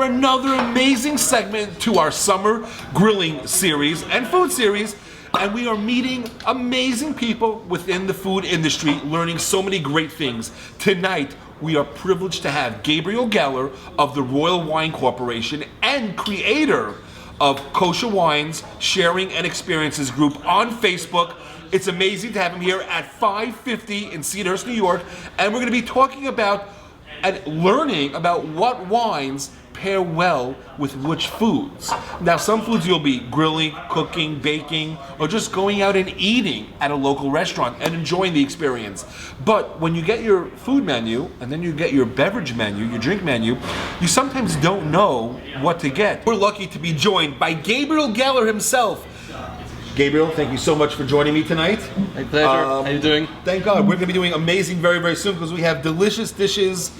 for another amazing segment to our summer grilling series and food series. And we are meeting amazing people within the food industry, learning so many great things. Tonight, we are privileged to have Gabriel Geller of the Royal Wine Corporation and creator of Kosher Wines Sharing and Experiences group on Facebook. It's amazing to have him here at 550 in Cedarhurst, New York. And we're going to be talking about and learning about what wines pair well with which foods. Now, some foods you'll be grilling, cooking, baking, or just going out and eating at a local restaurant and enjoying the experience. But when you get your food menu and then you get your beverage menu, your drink menu, you sometimes don't know what to get. We're lucky to be joined by Gabriel Geller himself. Gabriel, thank you so much for joining me tonight. My pleasure. How are you doing? Thank God. We're going to be doing amazing very, very soon because we have delicious dishes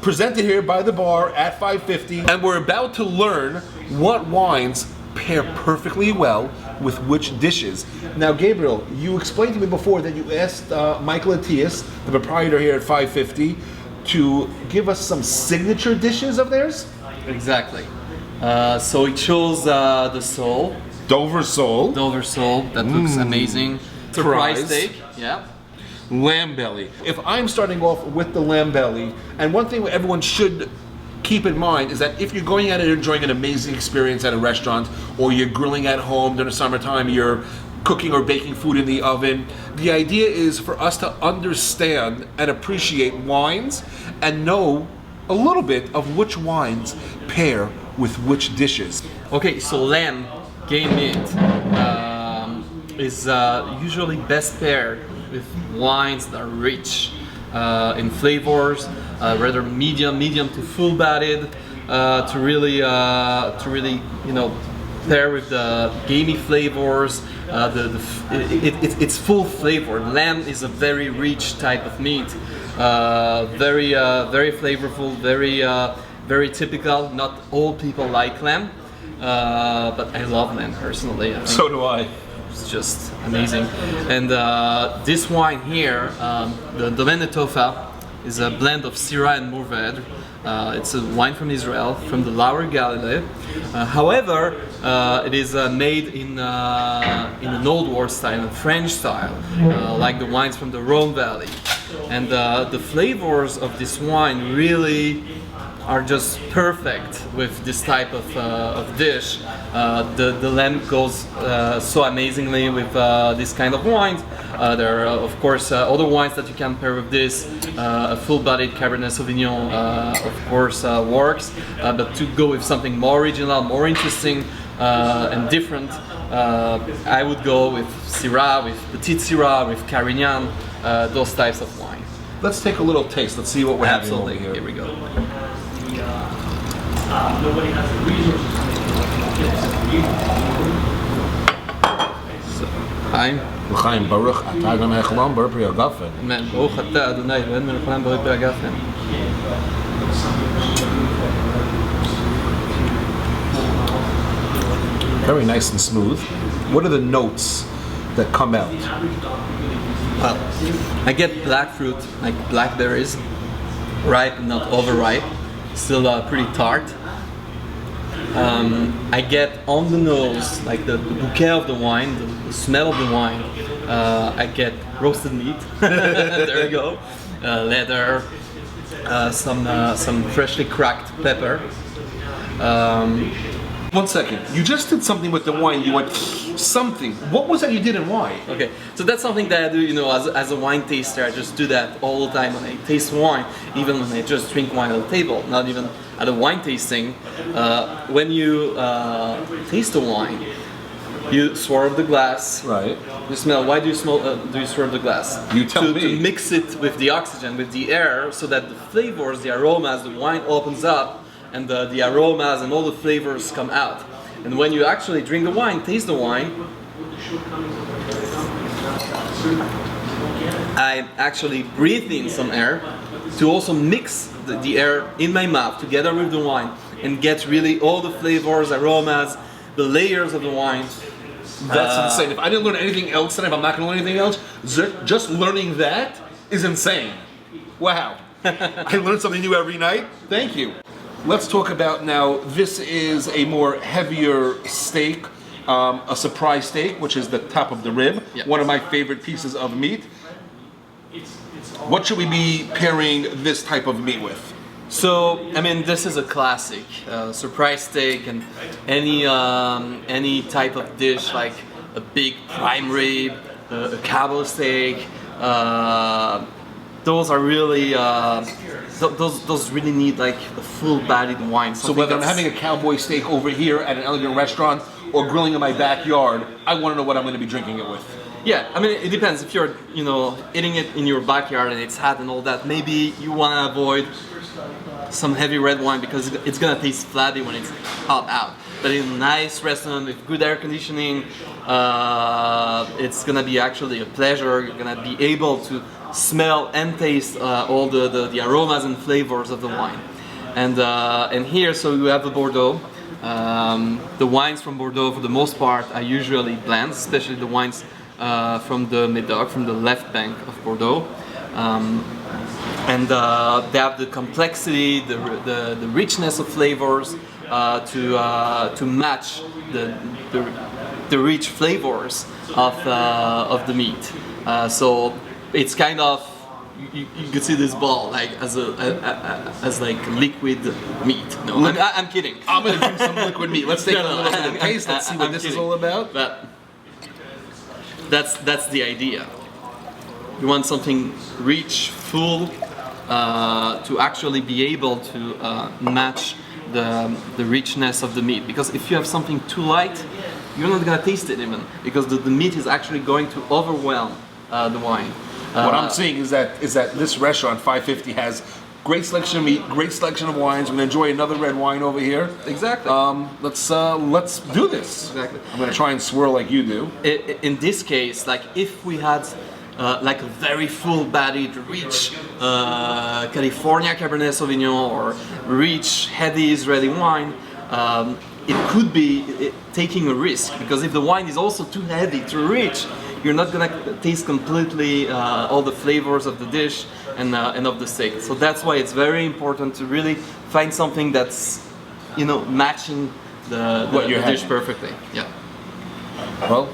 presented here by the bar at 550. And we're about to learn what wines pair perfectly well with which dishes. Now, Gabriel, you explained to me before that you asked Michael Atias, the proprietor here at 550, to give us some signature dishes of theirs? Exactly. So he chose the sole. Dover sole. Dover sole. That looks amazing. Surprise steak. Yeah. Lamb belly. If I'm starting off with the lamb belly, and one thing everyone should keep in mind is that if you're going out and enjoying an amazing experience at a restaurant, or you're grilling at home during the summertime, you're cooking or baking food in the oven, the idea is for us to understand and appreciate wines and know a little bit of which wines pair with which dishes. Okay, so lamb, game meat, is usually best paired with wines that are rich in flavors, rather medium to full-bodied, to really pair with the gamey flavors. It's full flavor. Lamb is a very rich type of meat, very flavorful, very typical. Not all people like lamb, but I love lamb personally. I think So do I. it's just amazing. And this wine here, the Domaine de Tofa, is a blend of Syrah and Mourvedre. It's a wine from Israel, from the Lower Galilee. However, it is made in an old world style, a French style, like the wines from the Rhone Valley. And the flavors of this wine really are just perfect with this type of dish. The lamb goes so amazingly with this kind of wines. There are of course other wines that you can pair with this. A full-bodied Cabernet Sauvignon of course works, but to go with something more original, more interesting and different, I would go with Syrah, with Petite Syrah, with Carignan, those types of wine. Let's take a little taste. Let's see what we're having over Absolutely. here. Here we go. Nobody has the resources to Chaim. L'chaim Baruch atah Adonai Chol Baruch Pri Hagafen. Amen. Baruch atah Adonai Eloheinu melech haolam baruch pi hagafen. Very nice and smooth. What are the notes that come out? Well, I get black fruit, like blackberries, ripe, not overripe, still pretty tart. I get on the nose, like the bouquet of the wine, the smell of the wine. I get roasted meat. There you go. Leather, some freshly cracked pepper. 1 second. You just did something with the wine. You went something. What was that you did in wine? Okay, so that's something that I do, as a wine taster. I just do that all the time when I taste wine, even when I just drink wine at the table, not even at a wine tasting. When you taste the wine, you swirl the glass. Right. You smell. Why do you smell? Do you swirl the glass? You tell me. To mix it with the oxygen, with the air, so that the flavors, the aromas, the wine opens up, and the aromas and all the flavors come out. And when you actually drink the wine, taste the wine, I actually breathe in some air to also mix the air in my mouth together with the wine and get really all the flavors, aromas, the layers of the wine. That's insane. If I didn't learn anything else tonight, if I'm not going to learn anything else, just learning that is insane. Wow. I learn something new every night. Thank you. let's talk about now. This is a more heavier steak, a surprise steak, which is the top of the rib. Yeah. One of my favorite pieces of meat. What should we be pairing this type of meat with? So, I mean, this is a classic surprise steak, and any type of dish like a big prime rib, a cabo steak. Those are really those really need like a full-bodied wine. So whether I'm having a cowboy steak over here at an elegant restaurant or grilling in my backyard, I want to know what I'm going to be drinking it with. Yeah, I mean, it depends. If you're, eating it in your backyard and it's hot and all that, maybe you want to avoid some heavy red wine because it's gonna taste flabby when it's hot out. But in a nice restaurant with good air conditioning, it's gonna be actually a pleasure. You're gonna be able to smell and taste all the aromas and flavors of the wine. And here, so you have the Bordeaux. The wines from Bordeaux, for the most part, are usually blends, especially the wines from the Médoc, from the left bank of Bordeaux. And they have the complexity, the richness of flavors to match the rich flavors of the meat. So it's kind of, you could see this ball like as like liquid meat. No, I'm kidding. I'm gonna drink some liquid meat. Let's take a little bit of taste. Let's see what this is all about. But that's the idea. You want something rich, full, to actually be able to match the richness of the meat. Because if you have something too light, you're not gonna taste it even, because the meat is actually going to overwhelm the wine. What I'm seeing is that this restaurant 550 has great selection of meat, great selection of wines. We're gonna enjoy another red wine over here. Exactly. Let's do this. Exactly. I'm gonna try and swirl like you do. In this case, like if we had like a very full-bodied, rich California Cabernet Sauvignon or rich, heavy Israeli wine, it could be taking a risk, because if the wine is also too heavy, too rich, you're not gonna taste completely all the flavors of the dish and of the steak. So that's why it's very important to really find something that's, matching the dish perfectly. Yeah. Well,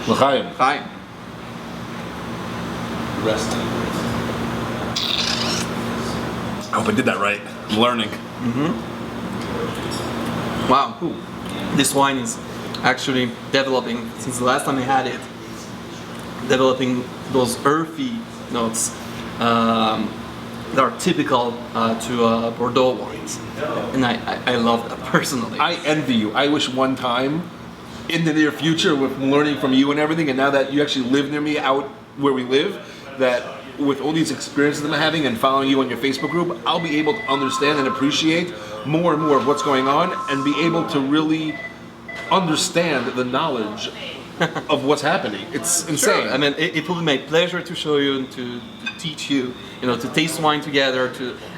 l'chaim. Fine. I hope I did that right. I'm learning. Wow. This wine is actually developing, since the last time I had it, developing those earthy notes that are typical to Bordeaux wines. And I love that personally. I envy you. I wish one time in the near future, with learning from you and everything, and now that you actually live near me out where we live, that with all these experiences that I'm having and following you on your Facebook group, I'll be able to understand and appreciate more and more of what's going on and be able to really understand the knowledge of what's happening. It's insane. Sure. I mean, it will be my pleasure to show you and to teach you, to taste wine together,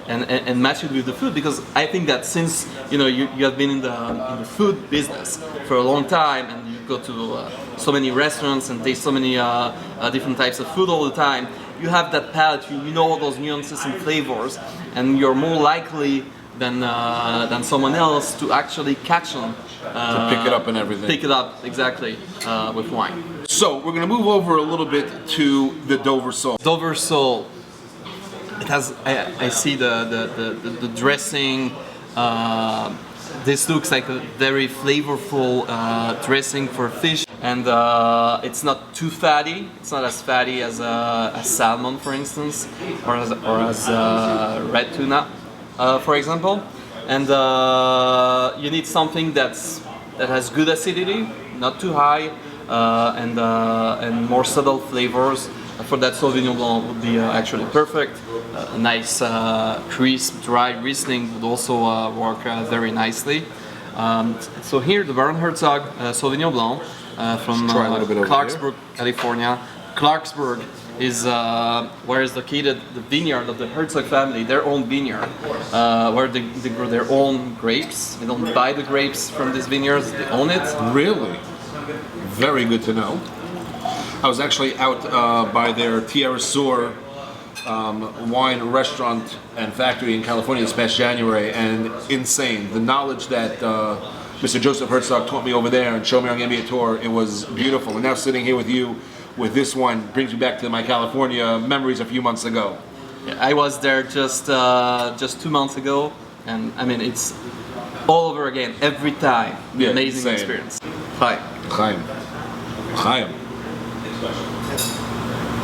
and match it with the food, because I think that since you have been in the food business for a long time, and you go to so many restaurants and taste so many different types of food all the time, you have that palate. You know all those nuances and flavors, and you're more likely than someone else to actually catch on. To pick it up and everything. Pick it up, exactly, with wine. So we're gonna move over a little bit to the Dover sole. Dover sole. It has. I see the dressing. This looks like a very flavorful dressing for fish, and it's not too fatty. It's not as fatty as salmon, for instance, or as red tuna, for example. And you need something that has good acidity, not too high, and more subtle flavors. For that, Sauvignon Blanc would be actually perfect. A nice, crisp, dry Riesling would also work very nicely. So here, the Baron Herzog Sauvignon Blanc from Try a little bit over Clarksburg, California. Clarksburg is where is located the vineyard of the Herzog family, their own vineyard, where they grow their own grapes. They don't buy the grapes from these vineyards; they own it. Really? Very good to know. I was actually out by their Tierra Sur wine restaurant and factory in California this past January, and insane. The knowledge that Mr. Joseph Herzog taught me over there and showed me on the NBA tour, it was beautiful. And now sitting here with you with this wine brings me back to my California memories a few months ago. Yeah, I was there just 2 months ago, and I mean it's all over again every time. Yeah, Amazing same. experience. Hi. Chaim. Chaim.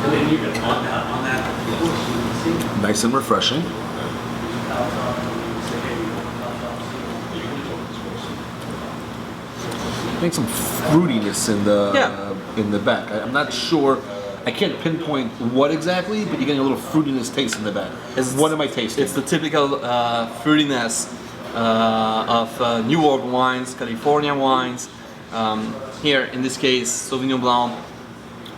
And then you're gonna on that. Nice and refreshing. I think some fruitiness in the back. I'm not sure. I can't pinpoint what exactly, but you're getting a little fruitiness taste in the back. What am I tasting? It's the typical fruitiness of New World wines, California wines. Here, in this case, Sauvignon Blanc,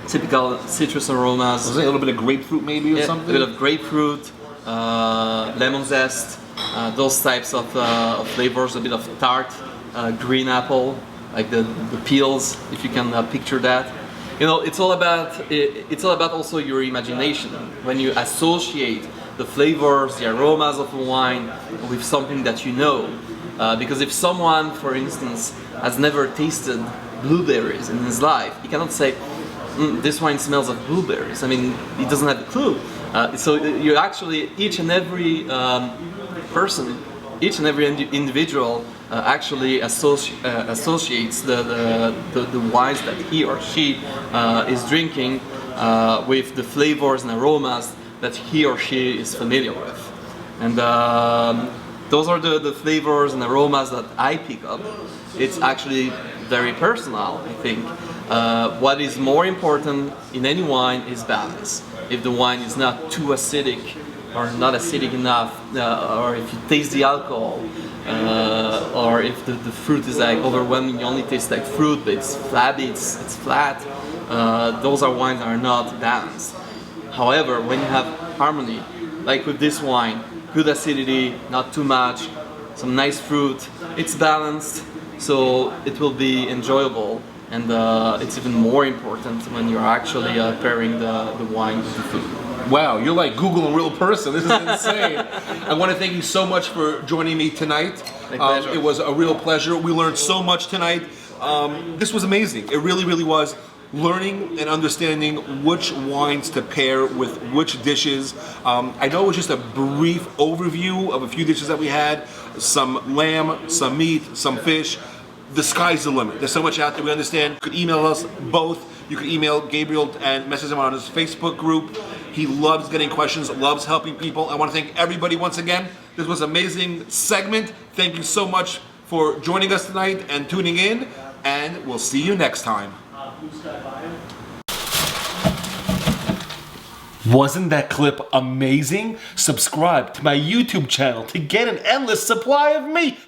typical citrus aromas. Was it a little bit of grapefruit maybe or something? A bit of grapefruit, lemon zest, those types of flavors, a bit of tart, green apple, like the peels, if you can picture that. You know, it's all about also your imagination when you associate the flavors, the aromas of a wine with something that you know. Because if someone, for instance, has never tasted blueberries in his life, he cannot say, this wine smells of blueberries. I mean, he doesn't have a clue. So you actually, each and every person, each and every individual actually associates the wines that he or she is drinking with the flavors and aromas that he or she is familiar with. And those are the flavors and aromas that I pick up. It's actually very personal, I think. What is more important in any wine is balance. If the wine is not too acidic or not acidic enough, or if you taste the alcohol, or if the fruit is like overwhelming, you only taste like fruit, but it's flabby, it's flat, those are wines that are not balanced. However, when you have harmony, like with this wine, good acidity, not too much, some nice fruit, it's balanced, so it will be enjoyable. And it's even more important when you're actually pairing the wine with the food. Wow, you're like Google in real person. This is insane. I want to thank you so much for joining me tonight. It was a real pleasure. We learned so much tonight. This was amazing. It really, really was. Learning and understanding which wines to pair with which dishes. I know it was just a brief overview of a few dishes that we had. Some lamb, some meat, some fish. The sky's the limit. There's so much out there. We understand. You could email us both. You could email Gabriel and message him on his Facebook group. He loves getting questions, loves helping people. I want to thank everybody once again. This was an amazing segment. Thank you so much for joining us tonight and tuning in. And we'll see you next time. Wasn't that clip amazing? Subscribe to my YouTube channel to get an endless supply of me.